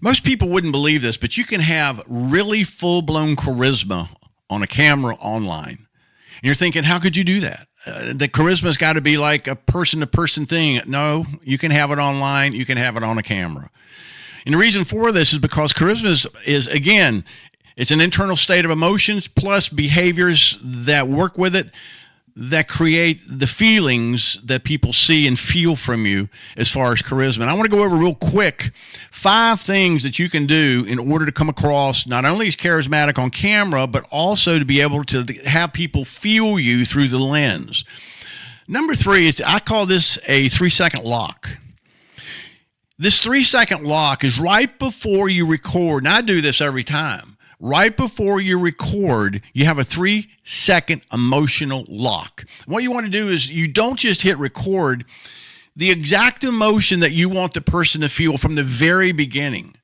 Most people wouldn't believe this, but you can have really full-blown charisma on a camera online. And you're thinking, how could you do that? The charisma's got to be like a person-to-person thing. No, you can have it online. You can have it on a camera. And the reason for this is because charisma is again, it's an internal state of emotions plus behaviors that work with it that create the feelings that people see and feel from you as far as charisma. And I want to go over real quick 5 things that you can do in order to come across not only as charismatic on camera, but also to be able to have people feel you through the lens. Number 3 is, I call this a 3-second lock. This 3-second lock is right before you record. And I do this every time. Right before you record, you have a 3-second emotional lock. What you want to do is you don't just hit record. The exact emotion that you want the person to feel from the very beginning,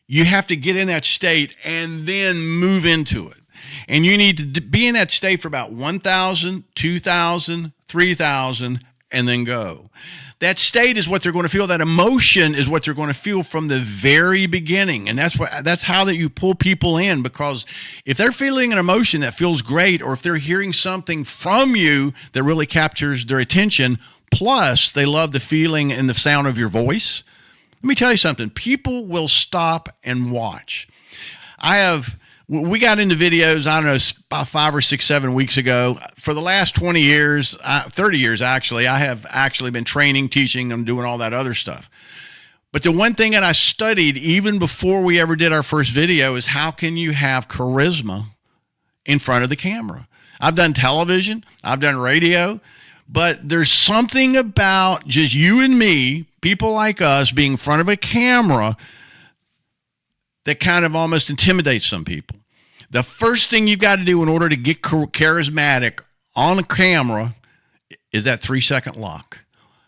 you have to get in that state and then move into it. And you need to be in that state for about 1,000, 2,000, 3,000, and then go. That state is what they're going to feel. That emotion is what they're going to feel from the very beginning. And that's how that you pull people in, because if they're feeling an emotion that feels great, or if they're hearing something from you that really captures their attention, plus they love the feeling and the sound of your voice, let me tell you something. People will stop and watch. We got into videos, I don't know, about 5 or 6, 7 weeks ago. For the last 20 years, 30 years actually, I have actually been training, teaching, and doing all that other stuff. But the one thing that I studied even before we ever did our first video is how can you have charisma in front of the camera? I've done television, I've done radio, but there's something about just you and me, people like us, being in front of a camera that kind of almost intimidates some people. The first thing you've got to do in order to get charismatic on a camera is that 3-second lock.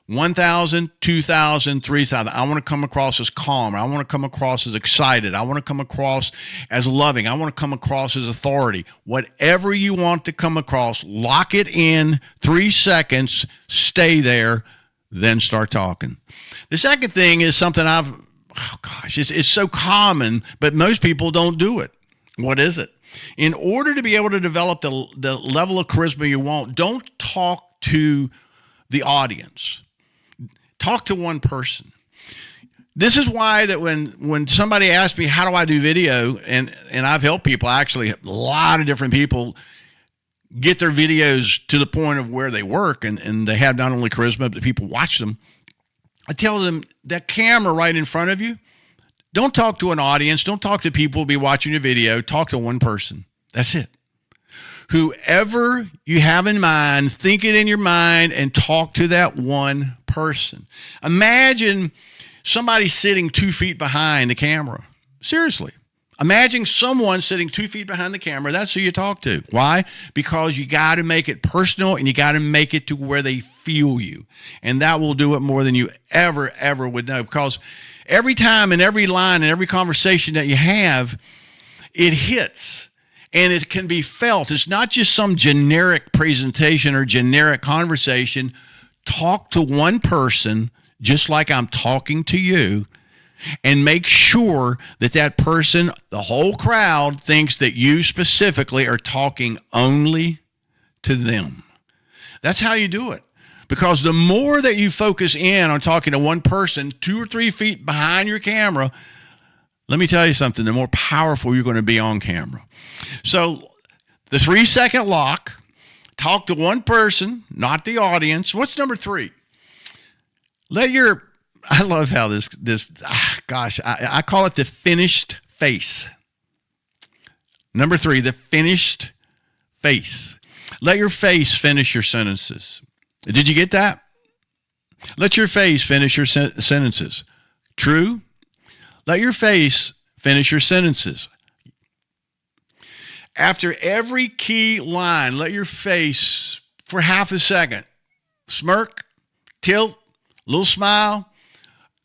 1,000, 2,000, 3,000. I want to come across as calm. I want to come across as excited. I want to come across as loving. I want to come across as authority. Whatever you want to come across, lock it in 3 seconds, stay there, then start talking. The second thing is something it's so common, but most people don't do it. What is it? In order to be able to develop the level of charisma you want, don't talk to the audience. Talk to one person. This is why that when somebody asks me, how do I do video? And I've helped people, actually, a lot of different people get their videos to the point of where they work and they have not only charisma, but people watch them. I tell them that camera right in front of you, don't talk to an audience. Don't talk to people who will be watching your video. Talk to one person. That's it. Whoever you have in mind, think it in your mind and talk to that one person. Imagine somebody sitting 2 feet behind the camera. Seriously. Imagine someone sitting 2 feet behind the camera. That's who you talk to. Why? Because you got to make it personal and you got to make it to where they feel you. And that will do it more than you ever would know. Because every time and every line and every conversation that you have, it hits and it can be felt. It's not just some generic presentation or generic conversation. Talk to one person just like I'm talking to you, and make sure that that person, the whole crowd, thinks that you specifically are talking only to them. That's how you do it. Because the more that you focus in on talking to one person 2 or 3 feet behind your camera, let me tell you something, the more powerful you're going to be on camera. So the 3-second lock, talk to one person, not the audience. What's number 3? I love how I call it the finished face. Number 3, the finished face. Let your face finish your sentences. Did you get that? Let your face finish your sentences. True? Let your face finish your sentences. After every key line, let your face, for half a second, smirk, tilt, little smile,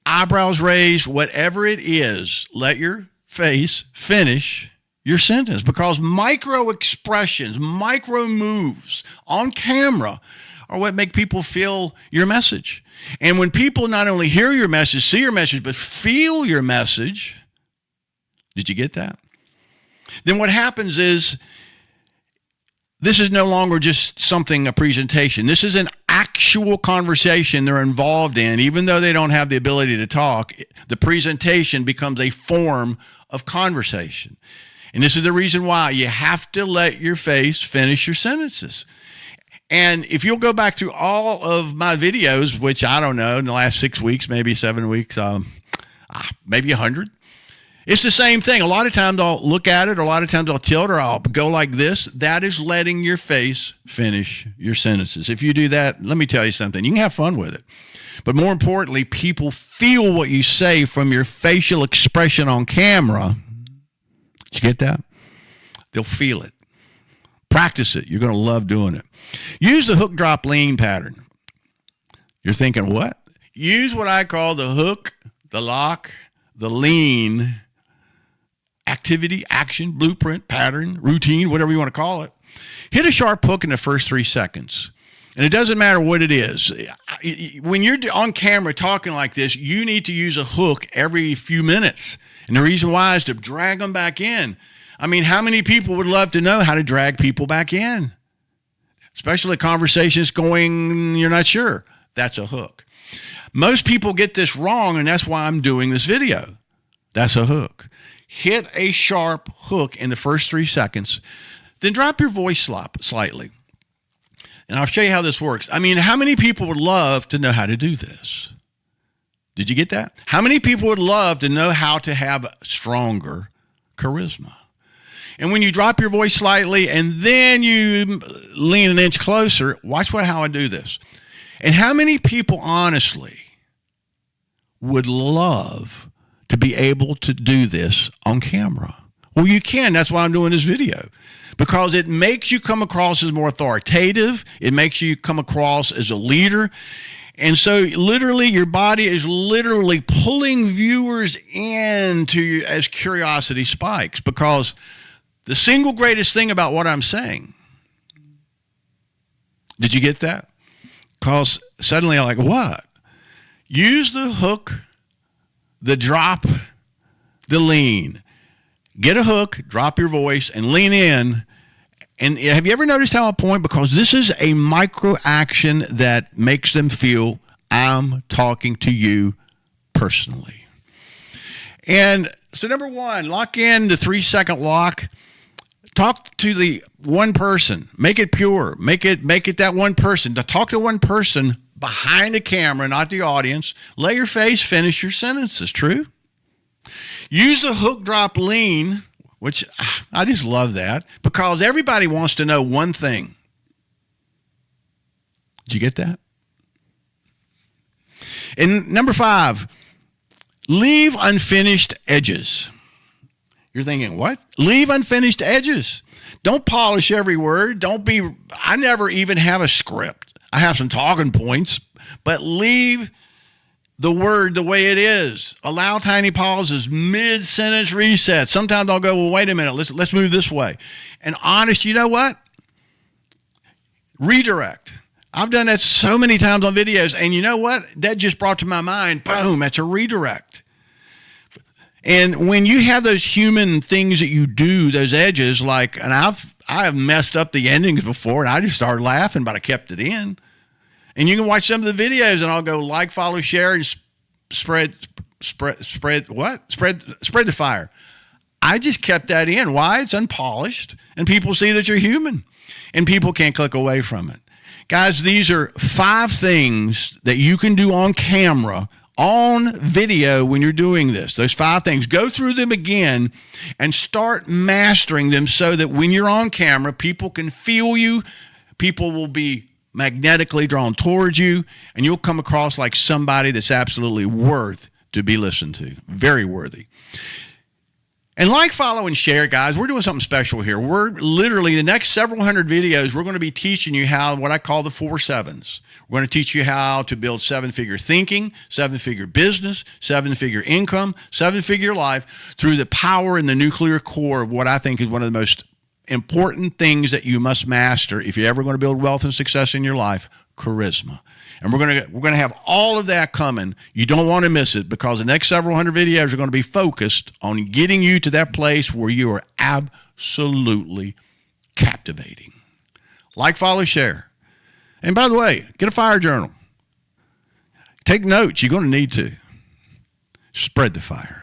eyebrows raised, whatever it is, let your face finish your sentence, because micro expressions, micro moves on camera are what make people feel your message. And when people not only hear your message, see your message, but feel your message, Did you get that? Then what happens is this is no longer just something, a presentation. This is an actual conversation they're involved in. Even though they don't have the ability to talk, the presentation becomes a form of conversation. And this is the reason why you have to let your face finish your sentences. And if you'll go back through all of my videos, which I don't know, in the last 6 weeks, maybe 7 weeks, maybe 100, it's the same thing. A lot of times I'll look at it, or a lot of times I'll tilt, or I'll go like this. That is letting your face finish your sentences. If you do that, let me tell you something. You can have fun with it. But more importantly, people feel what you say from your facial expression on camera. Did you get that? They'll feel it. Practice it. You're going to love doing it. Use the hook, drop, lean pattern. You're thinking, what? Use what I call the hook, the lock, the lean activity, action, blueprint, pattern, routine, whatever you want to call it. Hit a sharp hook in the first 3 seconds. And it doesn't matter what it is. When you're on camera talking like this, you need to use a hook every few minutes. And the reason why is to drag them back in. I mean, how many people would love to know how to drag people back in? Especially conversations going, you're not sure. That's a hook. Most people get this wrong, and that's why I'm doing this video. That's a hook. Hit a sharp hook in the first 3 seconds, then drop your voice slightly. And I'll show you how this works. I mean, how many people would love to know how to do this? Did you get that? How many people would love to know how to have stronger charisma? And when you drop your voice slightly and then you lean an inch closer, watch how I do this. And how many people honestly would love to be able to do this on camera? Well, you can. That's why I'm doing this video. Because it makes you come across as more authoritative. It makes you come across as a leader. And so literally your body is literally pulling viewers into you as curiosity spikes. Because the single greatest thing about what I'm saying, did you get that? Because suddenly I'm like, what? Use the hook, the drop, the lean. Get a hook, drop your voice, and lean in. And have you ever noticed how I point? Because this is a micro action that makes them feel I'm talking to you personally. And so number one, lock in the 3-second lock. Talk to the one person. Make it pure. Make it that one person. To talk to one person behind the camera, not the audience. Let your face finish your sentences. True? Use the hook, drop, lean, which I just love that, because everybody wants to know one thing. Did you get that? And number 5, leave unfinished edges. You're thinking, what? Leave unfinished edges. Don't polish every word. I never even have a script. I have some talking points, but leave the word the way it is. Allow tiny pauses, mid-sentence resets. Sometimes I'll go, well, wait a minute, let's move this way. And honest, you know what? Redirect. I've done that so many times on videos, and you know what? That just brought to my mind, boom, that's a redirect. And when you have those human things that you do, those edges, like, and I have messed up the endings before, and I just started laughing, but I kept it in. And you can watch some of the videos, and I'll go like, follow, share, and spread the fire. I just kept that in. Why? It's unpolished, and people see that you're human, and people can't click away from it. Guys, these are 5 things that you can do on camera, on video when you're doing this. Those 5 things. Go through them again and start mastering them so that when you're on camera, people can feel you. People will be magnetically drawn towards you, and you'll come across like somebody that's absolutely worth to be listened to. Very worthy. And like, follow, and share, guys. We're doing something special here. We're literally, the next several hundred videos, we're going to be teaching you how, what I call the 4 sevens. We're going to teach you how to build 7-figure thinking, 7-figure business, 7-figure income, 7-figure life through the power and the nuclear core of what I think is one of the most important things that you must master if you're ever going to build wealth and success in your life: charisma. And we're gonna have all of that coming. You don't want to miss it, because the next several hundred videos are going to be focused on getting you to that place where you are absolutely captivating. Like, follow, share. And by the way, get a fire journal. Take notes. You're going to need to. Spread the fire.